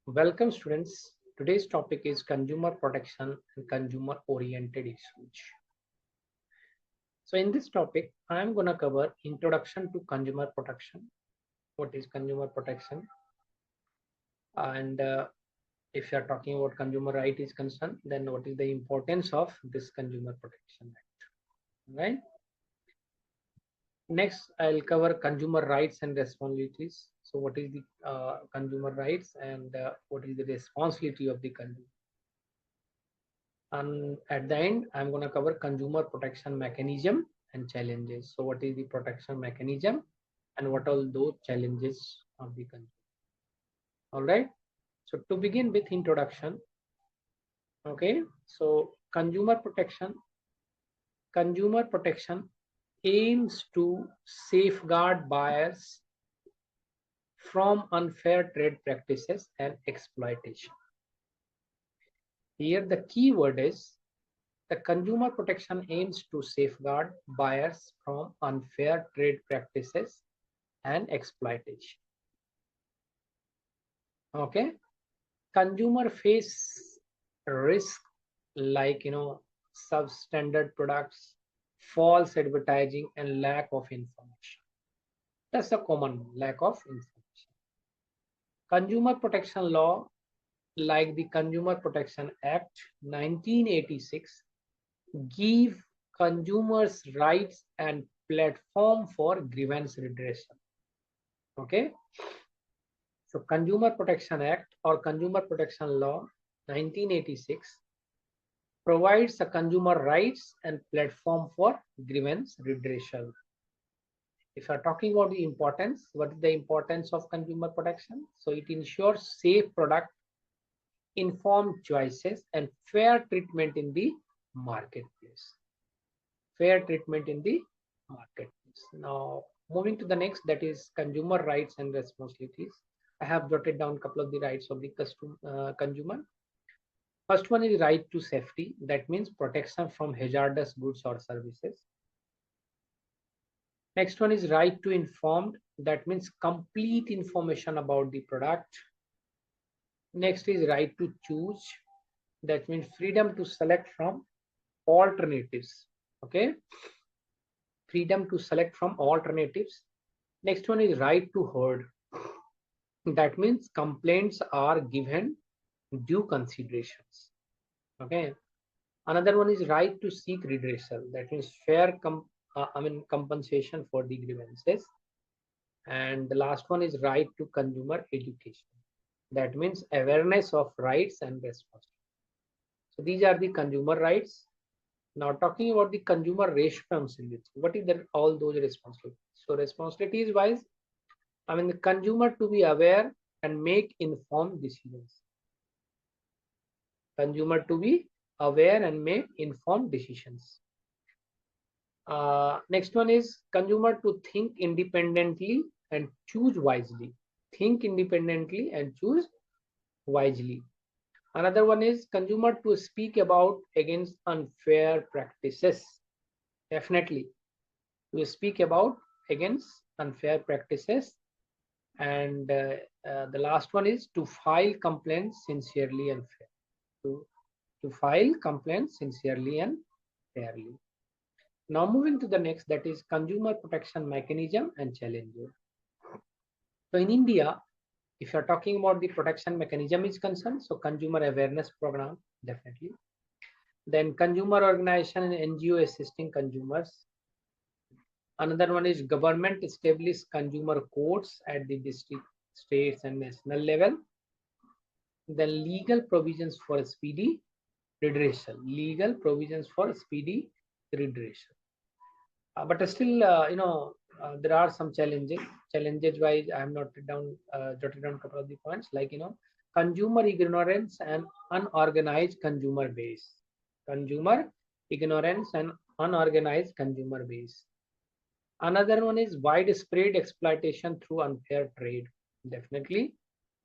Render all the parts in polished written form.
Welcome students. Today's topic is consumer protection and consumer oriented issues. So in this topic, I am going to cover introduction to consumer protection. What is consumer protection? And if you are talking about consumer right is concerned, then what is the importance of this consumer protection act, right? Next, I'll cover consumer rights and responsibilities. So what is the consumer rights and what is the responsibility of the consumer? And at the end, I'm going to cover consumer protection mechanism and challenges. So what is the protection mechanism and what are those challenges of the consumer? All right. So to begin with introduction, okay. So consumer protection aims to safeguard buyers from unfair trade practices and exploitation. Here the key word is the consumer protection aims to safeguard buyers from unfair trade practices and exploitation. Okay, consumer face risk like substandard products, false advertising, and lack of information. That's a common lack of information. Consumer protection law like the Consumer Protection Act 1986 give consumers rights and platform for grievance redressal. Okay, so Consumer Protection Act or Consumer Protection Law 1986 provides a consumer rights and platform for grievance redressal. If you are talking about the importance, what is the importance of consumer protection? So it ensures safe product, informed choices, and fair treatment in the marketplace. Fair treatment in the marketplace. Now, moving to the next, that is consumer rights and responsibilities. I have jotted down a couple of the rights of the consumer. First one is right to safety. That means protection from hazardous goods or services. Next one is right to informed. That means complete information about the product. Next is right to choose. That means freedom to select from alternatives. Okay, freedom to select from alternatives. Next one is right to heard. That means complaints are given due considerations. Okay, another one is right to seek redressal. That means fair compensation for the grievances. And the last one is right to consumer education. That means awareness of rights and responsibilities. So these are the consumer rights. Now talking about the consumer responsibility, what is that all those responsibilities? So responsibilities wise, the consumer to be aware and make informed decisions. Consumer to be aware and make informed decisions. Next one is consumer to think independently and choose wisely. Think independently and choose wisely. Another one is consumer to speak about against unfair practices. Definitely, to speak about against unfair practices. And the last one is to file complaints sincerely and fair. To file complaints sincerely and fairly. Now moving to the next, that is consumer protection mechanism and challenges. So in India, if you're talking about the protection mechanism is concerned, so consumer awareness program, definitely. Then consumer organization and NGO assisting consumers. Another one is government established consumer courts at the district, states, and national level. Then legal provisions for speedy redressal. Legal provisions for speedy redressal. But still, there are some challenges. Challenges wise, I have noted down, jotted down a couple of the points, like consumer ignorance and unorganized consumer base. Consumer ignorance and unorganized consumer base. Another one is widespread exploitation through unfair trade. Definitely,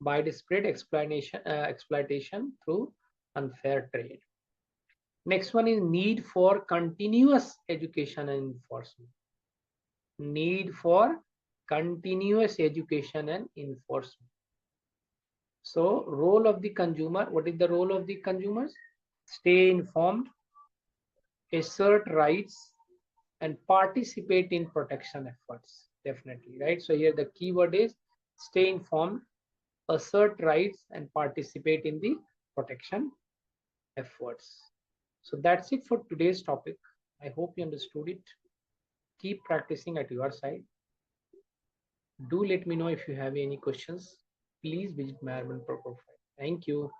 widespread exploitation through unfair trade. Next one is need for continuous education and enforcement. Need for continuous education and enforcement. So role of the consumer, what is the role of the consumers? Stay informed, assert rights, and participate in protection efforts. Definitely, right? So here the keyword is stay informed, assert rights, and participate in the protection efforts. So that's it for today's topic. I hope you understood it. Keep practicing at your side. Do let me know if you have any questions. Please visit my urban profile. Thank you.